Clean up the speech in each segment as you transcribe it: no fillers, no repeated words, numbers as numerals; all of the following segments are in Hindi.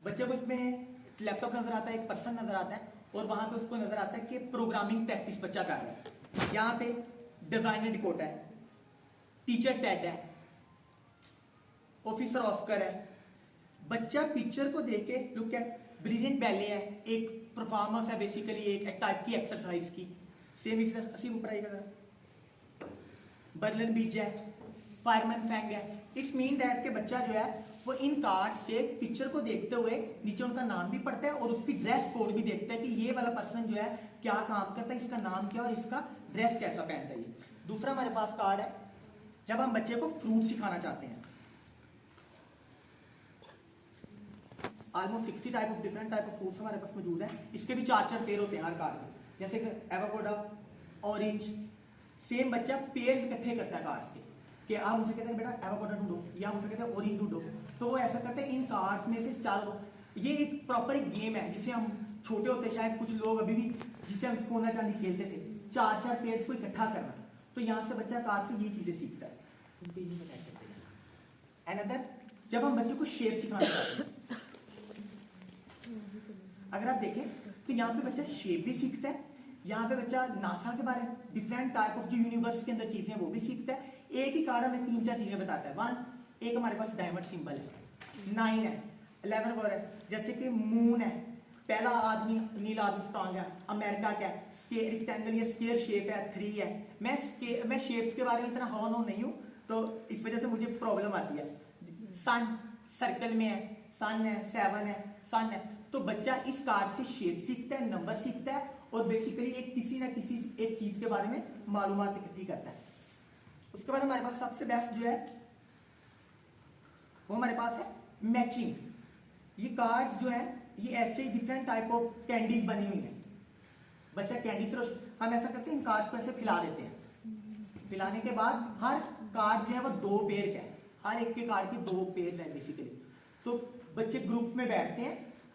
बच्चे को इसमें लैपटॉप नजर आता है, एक पर्सन नजर आता है और वहां पे उसको नजर आता है कि प्रोग्रामिंग प्रैक्टिस बच्चा कर रहा है। यहाँ पे डिजाइनर डिकोटा है, टीचर टेड है, ऑफिसर ऑस्कर है। बच्चा पिक्चर को देख के लुक एट ब्रिलियंट बैले है, एक परफॉर्मेंस है बेसिकली एक टाइप की एक्सरसाइज की। सेम इस असी ऊपर आएगा, बर्लिन बीच है, फायरमैन फैंग है। इट्स मीन दैट के बच्चा जो है वो इन कार्ड से पिक्चर को देखते हुए नीचे उनका नाम भी पढ़ता है और उसकी ड्रेस कोड भी देखता है कि ये वाला पर्सन जो है क्या काम करता है, इसका नाम क्या और इसका ड्रेस कैसा पहनता है। दूसरा हमारे पास कार्ड है जब हम बच्चे को फ्रूट सिखाना चाहते हैं। Almost 60 type of different type of fruits हमारे पास मौजूद है। इसके भी 4 पेयर होते हैं हर कार्ड के, जैसे कि एवोकाडो, ऑरेंज। सेम बच्चा पेयर्स इकट्ठे करता है कार्ड्स के कि आप मुझे कहते हैं बेटा एवोकाडो ढूंढो या मुझे कहते हैं ऑरेंज ढूंढो, तो वो ऐसा करते हैं इन कार्ड्स में से 4। ये एक प्रॉपर एक गेम है जिसे हम छोटे होते शायद कुछ लोग अभी भी जिसे हम सोना चांदी खेलते थे, 4 पेयर्स को इकट्ठा करना। तो यहाँ से बच्चा कार्ड से ये चीजें सीखता है। अनदर जब हम बच्चे को शेप सिखाना चाहते हैं, अगर आप देखें तो यहाँ पे बच्चा शेप भी सीखता है, यहाँ पे बच्चा नासा के बारे में डिफरेंट टाइप ऑफ जो यूनिवर्स के अंदर चीजें वो भी सीखता है। एक ही कार्ड हमें 3-4 चीजें बताता है। 1 एक हमारे पास डायमंड सिंबल है, 9 है, 11 और है, जैसे कि मून है, पहला आदमी नील आर्मस्ट्रांग है, अमेरिका का है, रेक्टेंगल या स्क्वायर शेप है, 3 है। मैं शेप्स के बारे में इतना हवा नो नहीं हूं तो इस वजह से मुझे प्रॉब्लम आती है। सन सर्कल में है, सन है, 7 है, सन है। तो बच्चा इस कार्ड से शेप सीखता है, नंबर सीखता है और बेसिकली एक किसी ना किसी एक चीज के बारे में मालूमात इकट्ठी करता है। उसके बाद हमारे पास सबसे बेस्ट जो है वो हमारे पास है मैचिंग। ये कार्ड्स जो है ये ऐसे ही डिफरेंट टाइप ऑफ कैंडीज बनी हुई है। बच्चा कैंडी से हम ऐसा करते हैं, इन कार्ड्स को ऐसे फैला देते हैं। फैलाने के बाद हर कार्ड जो है वो 2 पेयर का है, हर एक के कार्ड के 2 पेयर है बेसिकली। तो बच्चे ग्रुप्स में बैठते हैं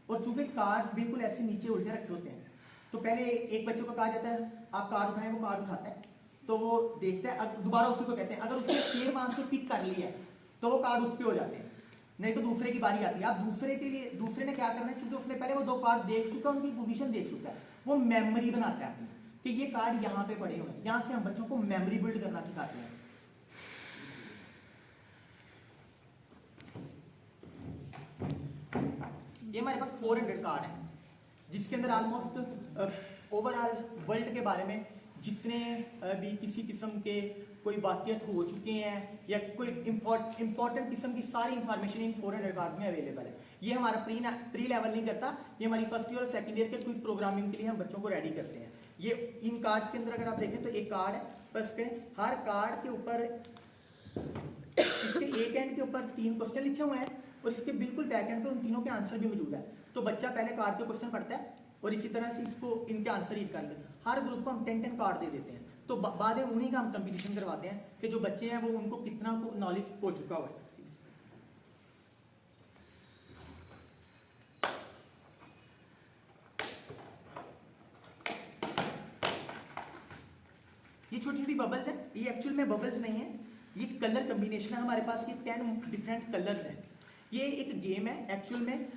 और चूंकि कार्ड्स बिल्कुल ऐसे नीचे उल्टे रखे होते हैं, तो पहले एक बच्चे को कहा जाता है आप कार्ड उठाएं, वो कार्ड उठाता है तो वो देखता है, दोबारा उसी को कहते हैं, अगर उसने सेम आंसर पिक कर लिया है तो वो कार्ड उस पे हो जाते हैं, नहीं तो दूसरे की बारी आती है। अब दूसरे के लिए दूसरे ने क्या करना है, क्योंकि उसने पहले वो 2 कार्ड देख चुका है, उनकी पोजीशन देख चुका है, वो मेमोरी बनाता है अपनी कि ये कार्ड यहाँ पे पड़े हुए हैं। यहां से हम बच्चों को मेमोरी बिल्ड करना सिखाते हैं। ये हमारे पास 400 कार्ड है जिसके अंदर ऑलमोस्ट ओवरऑल वर्ल्ड के बारे में जितने भी किसी किस्म के कोई वाक़ियत हो चुके हैं या कोई इंपॉर्टेंट किस्म की सारी इंफॉर्मेशन इन 400 कार्ड में अवेलेबल है। ये हमारा प्री लेवल नहीं करता, ये हमारी फर्स्ट ईयर और सेकंड ईयर के क्विज प्रोग्रामिंग के लिए हम बच्चों को रेडी करते हैं। ये इन कार्ड्स के अंदर अगर आप देखें तो एक कार्ड है, बस हर कार्ड के ऊपर इसके एक एंड के ऊपर 3 क्वेश्चन लिखे हुए हैं और इसके बिल्कुल बैक एंड पे उन तीनों के आंसर भी मौजूद है। तो बच्चा पहले कार्ड के क्वेश्चन पढ़ता है और इसी तरह से इसको इनके आंसर रीड कर लेते हैं। हर ग्रुप को हम 10-10 कार्ड दे देते हैं, तो बाद में उन्हीं का हम कंपटीशन करवाते हैं कि जो बच्चे हैं वो उनको कितना नॉलेज हो चुका हुआ है। ये छोटी छोटी बबल्स हैं, ये एक्चुअल में बबल्स नहीं है, ये कलर कम्बिनेशन है। हमारे पास ये 10 डिफरेंट कलर्स हैं। ये एक गेम है एक्चुअल में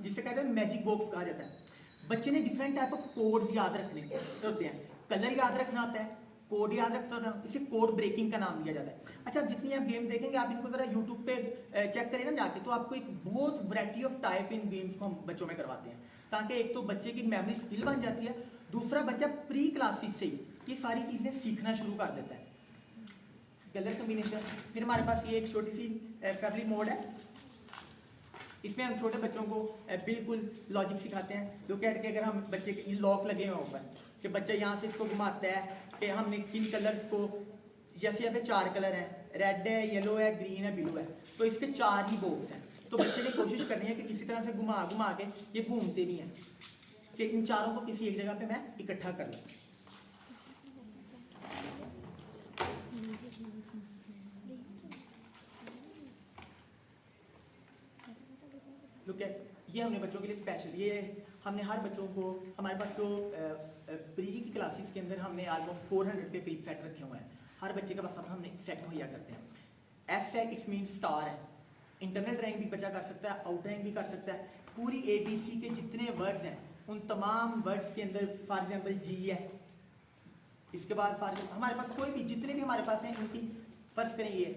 जिसे कहते हैं मैजिक बॉक्स कहा जाता है। बच्चे ने डिफरेंट टाइप ऑफ कोड्स याद रखने होते हैं, कलर याद रखना होता है, कोड याद रखना होता है, इसे कोड ब्रेकिंग का नाम दिया जाता है। अच्छा, जितनी आप गेम देखेंगे आप इनको जरा यूट्यूब पे चेक करें ना जाके, तो आपको एक बहुत variety of type in games को हम बच्चों में करवाते हैं ताकि एक तो बच्चे की मेमोरी स्किल बन जाती है, दूसरा बच्चा प्री क्लासेस से ही ये सारी चीजें सीखना शुरू कर देता है। Colour combination. फिर हमारे पास ये एक छोटी सी फैमिली मोड है, इसमें हम छोटे बच्चों को बिल्कुल लॉजिक सिखाते हैं। जो कहते हैं अगर हम बच्चे के लॉक लगे हुए ऊपर कि बच्चा यहाँ से इसको घुमाता है कि हमने किन कलर्स को, जैसे यहाँ पे 4 कलर हैं, रेड है, येलो है, ग्रीन है, ब्लू है, तो इसके 4 ही बॉक्स हैं। तो बच्चे ने कोशिश करनी है कि किसी तरह से घुमा घुमा के ये घूमते भी हैं कि इन चारों को किसी एक जगह पे मैं इकट्ठा कर लूँ। लुक एट, ये हमने बच्चों के लिए स्पेशल, ये हमने हर बच्चों को, हमारे पास जो प्री की क्लासेस के अंदर हमने ऑलमोस्ट 400 के करीब सेट रखे हुए हैं। हर बच्चे के पास हमने सेट मुहैया करते हैं। एस है, इट्स मीन स्टार है, इंटरनल रैंक भी बच्चा कर सकता है, आउट रैंक भी कर सकता है, पूरी ABC के जितने वर्ड्स हैं उन तमाम वर्ड्स के अंदर फॉर एग्जाम्पल G है, इसके बाद हमारे पास कोई भी जितने भी हमारे पास हैं इनकी फर्ज करें ये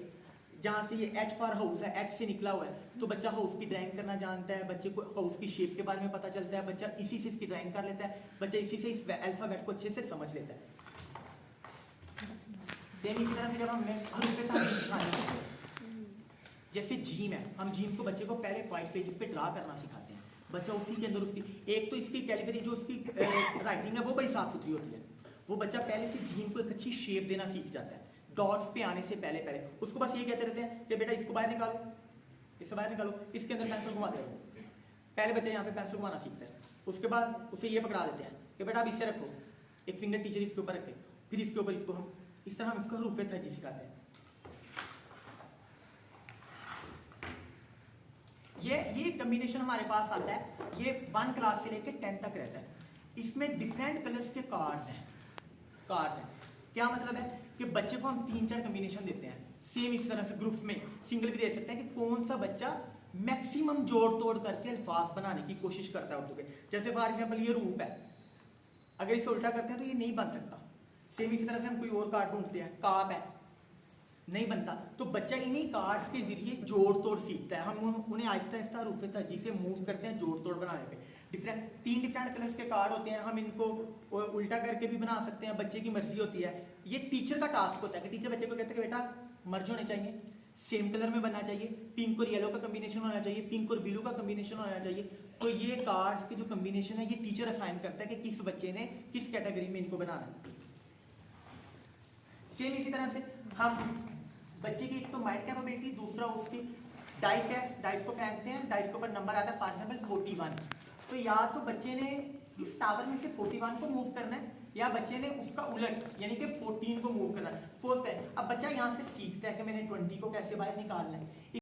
जहाँ से ये H फॉर हाउस है, H से निकला हुआ है तो बच्चा हाउस की ड्राइंग करना जानता है, बच्चे को हाउस की शेप के बारे में पता चलता है, बच्चा इसी से इसकी ड्राइंग कर लेता है, बच्चा इसी से इस अल्फाबेट को अच्छे से समझ लेता है। सेम इसी तरह से जब हमने सिखाया जैसे जीम है, हम जीम को बच्चे को पहले व्हाइट पेजेस पे ड्रा करना सिखाते हैं, बच्चा उसी के अंदर उसकी एक तो इसकी कैलिग्राफी जो उसकी राइटिंग है वो बड़ी साफ सुथरी होती है, वो बच्चा पहले से जीम को एक अच्छी शेप देना सीख जाता है। डॉट्स पे आने से पहले उसको बस ये कहते रहते हैं कि बेटा इसको बाहर निकालो, इसको बाहर निकालो, इसके अंदर पेंसिल घुमाते रहो। पहले बच्चा यहाँ पे पेंसिल घुमाना सीखता है, उसके बाद उसे ये पकड़ा देते हैं कि बेटा अब इसे रखो, एक फिंगर टीचर इसके ऊपर रखे, फिर इसके ऊपर इसको हम इस तरह हम इसको हरूफ तहजी सिखाते हैं। ये कम्बिनेशन हमारे पास आता है, ये 1 क्लास से लेकर 10 तक रहता है। इसमें डिफरेंट कलर्स के कार्ड्स हैं। क्या मतलब है कि बच्चे को हम 3-4 कम्बिनेशन देते हैं, सेम इस तरह से ग्रुप्स में सिंगल भी दे सकते हैं कि कौन सा बच्चा मैक्सिमम जोड़ तोड़ करके अल्फाज बनाने की कोशिश करता है उर्दू के। जैसे फॉर एग्जाम्पल ये रूप है, अगर इसे उल्टा करते हैं तो ये नहीं बन सकता। सेम इसी तरह से हम कोई और कार्ड ढूंढते हैं, काब है, नहीं बनता, तो बच्चा इन्हीं कार्ड्स के जरिए जोड़ तोड़ सीखता है। हम उन्हें आहिस्ता आहिस्ता रूप तर्जीह से मूव करते हैं जोड़ तोड़ बनाने पे। 3 डिफरेंट कलर्स के कार्ड होते हैं, हम इनको उल्टा करके भी बना सकते हैं, बच्चे की मर्जी होती है। ये टीचर का टास्क होता है कि टीचर बच्चे को कहते हैं कि बेटा मर्ज होने चाहिए, सेम कलर में बनना चाहिए, पिंक और येलो का कम्बिनेशन होना चाहिए, पिंक और ब्लू का कम्बिनेशन होना चाहिए। तो ये कार्ड्स के जो कम्बिनेशन है ये टीचर असाइन करता है कि किस बच्चे ने किस कैटेगरी में इनको बनाना है। सेम इसी तरह से हम बच्चे की एक तो माइंड कैपेबिलिटी, दूसरा उसकी डाइस है, डाइस को फेंकते हैं, डाइस के ऊपर नंबर आता है फॉर एग्जाम्पल 41, तो या तो बच्चे ने इस टावर में से 41 को मूव करना है या बच्चे ने उसका उलट यानी कि 14 को मूव करना है। सपोज करें अब बच्चा यहाँ से सीखता है कि मैंने 20 को कैसे बाहर निकालना है।